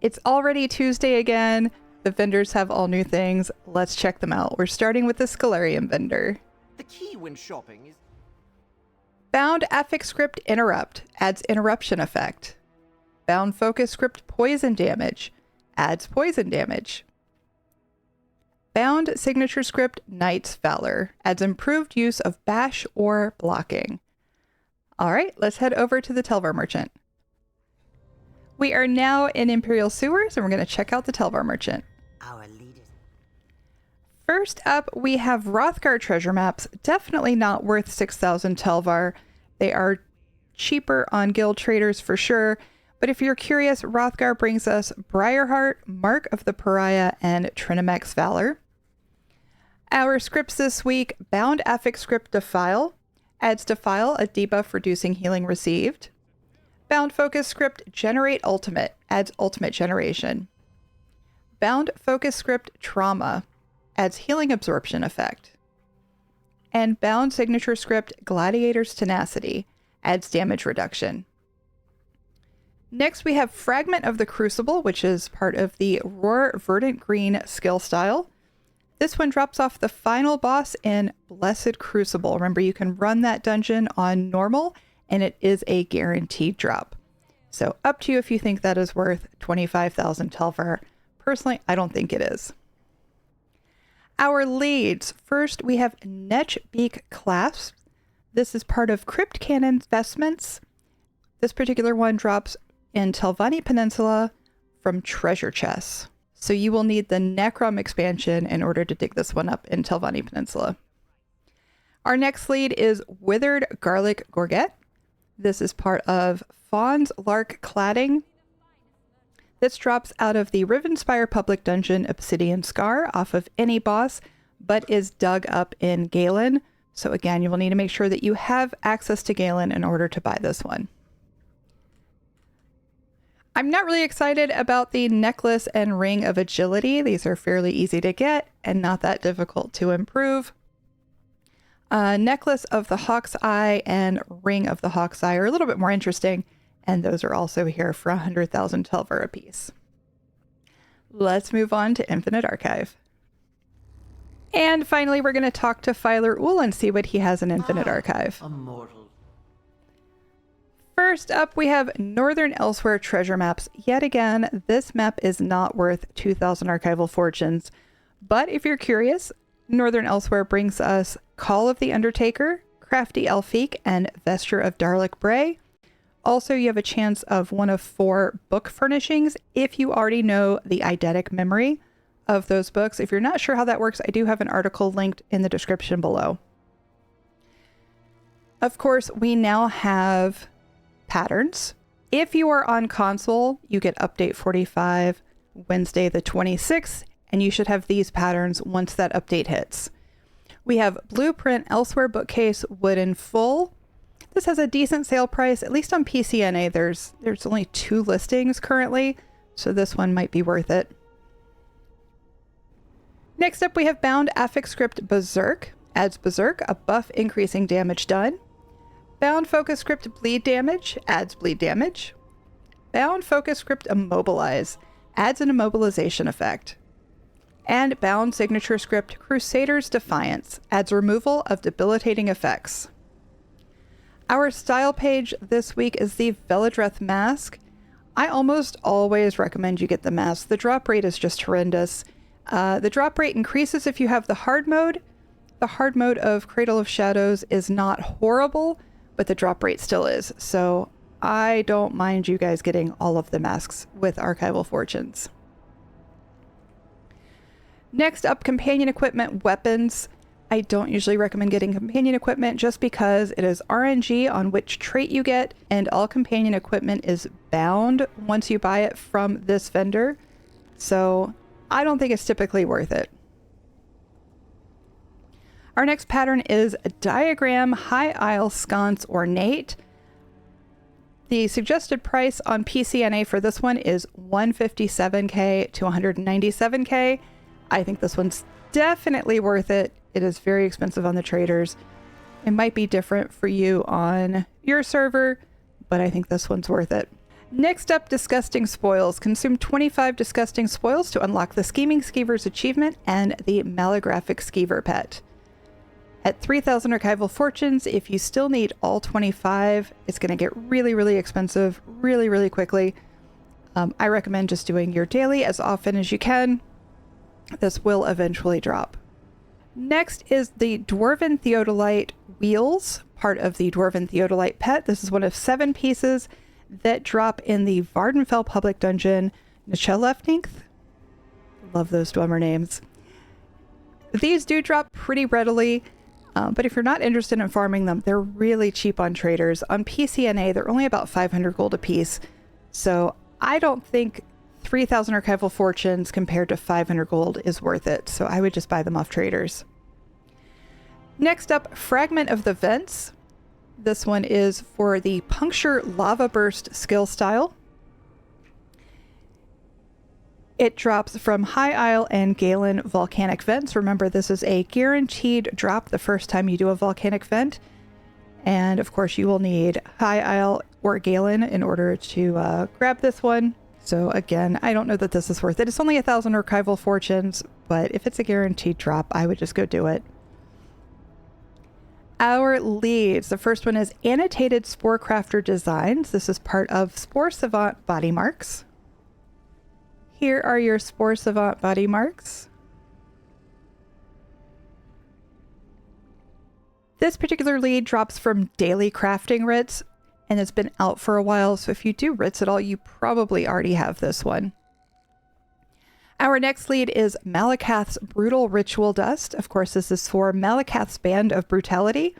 It's already Tuesday again. The vendors have all new things. Let's check them out. We're starting with the Scholarium vendor. The key when shopping is... Bound affix script interrupt adds interruption effect. Bound focus script poison damage adds poison damage. Bound signature script Knight's Valor adds improved use of bash or blocking. All right, let's head over to the Tel Var merchant. We are now in Imperial Sewers, and we're going to check out the Tel Var merchant. Our leaders. First up, we have Rothgar treasure maps. Definitely not worth 6,000 Tel Var. They are cheaper on guild traders for sure. But if you're curious, Rothgar brings us Briarheart, Mark of the Pariah, and Trinimex's Valor. Our scripts this week: Bound affix script Defile adds Defile, a debuff reducing healing received. Bound focus script Generate Ultimate adds ultimate generation. Bound focus script Trauma adds healing absorption effect. And bound signature script Gladiator's Tenacity adds damage reduction. Next, we have Fragment of the Crucible, which is part of the Roar Verdant Green skill style. This one drops off the final boss in Blessed Crucible. Remember, you can run that dungeon on normal, and it is a guaranteed drop. So up to you if you think that is worth 25,000 Tel Var. Personally, I don't think it is. Our leads. First, we have Netchbeak Clasp. This is part of Crypt Cannon Vestments. This particular one drops in Telvanni Peninsula from treasure chests. So you will need the Necrom expansion in order to dig this one up in Telvanni Peninsula. Our next lead is Withered Garlic Gorget. This is part of Fawn's Lark Cladding. This drops out of the Rivenspire Public Dungeon Obsidian Scar off of any boss, but is dug up in Galen. So again, you will need to make sure that you have access to Galen in order to buy this one. I'm not really excited about the Necklace and Ring of Agility. These are fairly easy to get and not that difficult to improve. Necklace of the Hawk's Eye and Ring of the Hawk's Eye are a little bit more interesting, and those are also here for 100,000 Tel Var apiece. Let's move on to Infinite Archive. And finally, we're going to talk to Filer Ul and see what he has in Infinite Archive. Immortal. First up, we have Northern Elsewhere treasure maps. Yet again, this map is not worth 2,000 archival fortunes. But if you're curious, Northern Elsewhere brings us Call of the Undertaker, Crafty Elfique, and Vesture of Darlic Bray. Also, you have a chance of one of 4 book furnishings if you already know the eidetic memory of those books. If you're not sure how that works, I do have an article linked in the description below. Of course, we now have patterns. If you are on console, you get update 45 Wednesday the 26th, and you should have these patterns once that update hits. We have Blueprint Elsewhere Bookcase Wooden Full. This has a decent sale price, at least on PCNA. There's only 2 listings currently, so this one might be worth it. Next up, we have Bound Affix Script Berserk. Adds Berserk, a buff increasing damage done. Bound Focus Script Bleed Damage adds bleed damage. Bound Focus Script Immobilize adds an immobilization effect. And Bound Signature Script Crusader's Defiance adds removal of debilitating effects. Our style page this week is the Velodreth Mask. I almost always recommend you get the mask. The drop rate is just horrendous. The drop rate increases if you have the hard mode. The hard mode of Cradle of Shadows is not horrible, but the drop rate still is. So I don't mind you guys getting all of the masks with Archival Fortunes. Next up, companion equipment weapons. I don't usually recommend getting companion equipment just because it is RNG on which trait you get, and all companion equipment is bound once you buy it from this vendor. So I don't think it's typically worth it. Our next pattern is Diagram High Isle Sconce Ornate. The suggested price on PCNA for this one is 157k to 197k. I think this one's definitely worth it. It is very expensive on the traders. It might be different for you on your server, but I think this one's worth it. Next up, Disgusting Spoils. Consume 25 Disgusting Spoils to unlock the Scheming Skeever's achievement and the Malographic Skeever pet. At 3,000 archival fortunes, if you still need all 25, it's going to get really, really expensive really, really quickly. I recommend just doing your daily as often as you can. This will eventually drop. Next is the Dwarven Theodolite Wheels, part of the Dwarven Theodolite pet. This is one of 7 pieces that drop in the Vardenfell public dungeon, Nichelefningth. Love those Dwemer names. These do drop pretty readily, but if you're not interested in farming them, they're really cheap on traders. On PCNA, they're only about 500 gold a piece, so I don't think 3,000 archival fortunes compared to 500 gold is worth it, so I would just buy them off traders. Next up, Fragment of the Vents. This one is for the Puncture Lava Burst skill style. It drops from High Isle and Galen volcanic vents. Remember, this is a guaranteed drop the first time you do a volcanic vent. And of course, you will need High Isle or Galen in order to grab this one. So again, I don't know that this is worth it. It's only 1,000 archival fortunes, but if it's a guaranteed drop, I would just go do it. Our leads. The first one is Annotated Spore Crafter Designs. This is part of Spore Savant body marks. Here are your Spore Savant body marks. This particular lead drops from daily crafting writs, and it's been out for a while, so if you do writs at all, you probably already have this one. Our next lead is Malakath's Brutal Ritual Dust. Of course, this is for Malakath's Band of Brutality.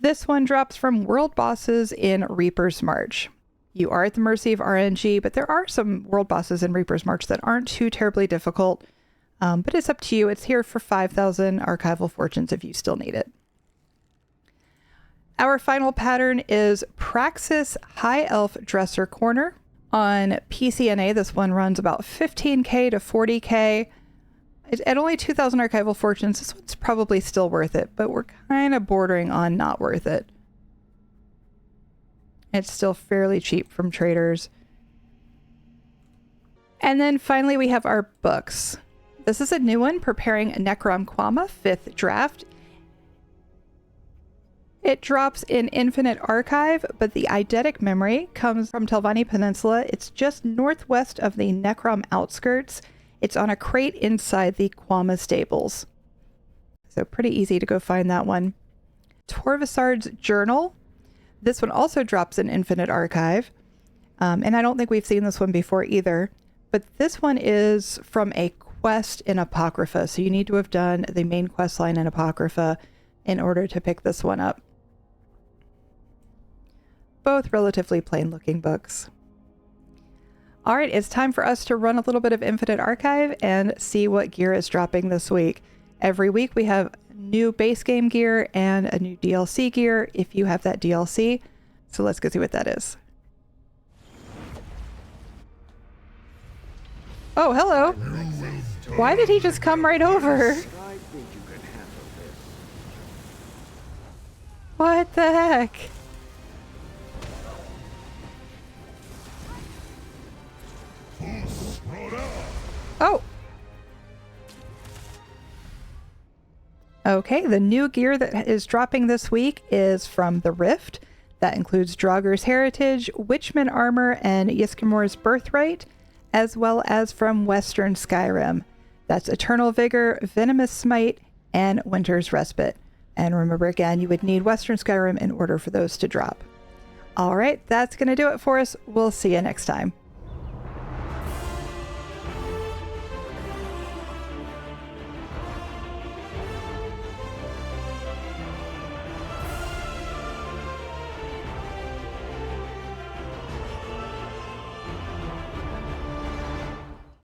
This one drops from world bosses in Reaper's March. You are at the mercy of RNG, but there are some world bosses in Reaper's March that aren't too terribly difficult, but it's up to you. It's here for 5,000 archival fortunes if you still need it. Our final pattern is Praxis High Elf Dresser Corner. On PCNA, this one runs about 15k to 40k. At only 2,000 archival fortunes, this one's probably still worth it, but we're kind of bordering on not worth it. It's still fairly cheap from traders. And then finally, we have our books. This is a new one, Preparing Necrom Quama, 5th draft. It drops in Infinite Archive, but the eidetic memory comes from Telvanni Peninsula. It's just northwest of the Necrom outskirts. It's on a crate inside the Quama stables. So pretty easy to go find that one. Torvasard's Journal. This one also drops in Infinite Archive. And I don't think we've seen this one before either. But this one is from a quest in Apocrypha. So you need to have done the main quest line in Apocrypha in order to pick this one up. Both relatively plain looking books. All right, it's time for us to run a little bit of Infinite Archive and see what gear is dropping this week. Every week we have new base game gear and a new DLC gear if you have that DLC. So let's go see what that is. Oh, hello. Why did he just come right over? What the heck? Oh. Okay, the new gear that is dropping this week is from the Rift. That includes Draugr's Heritage, Witchman Armor, and Yskamor's Birthright, as well as from Western Skyrim. That's Eternal Vigor, Venomous Smite, and Winter's Respite. And remember again, you would need Western Skyrim in order for those to drop. All right, that's going to do it for us. We'll see you next time.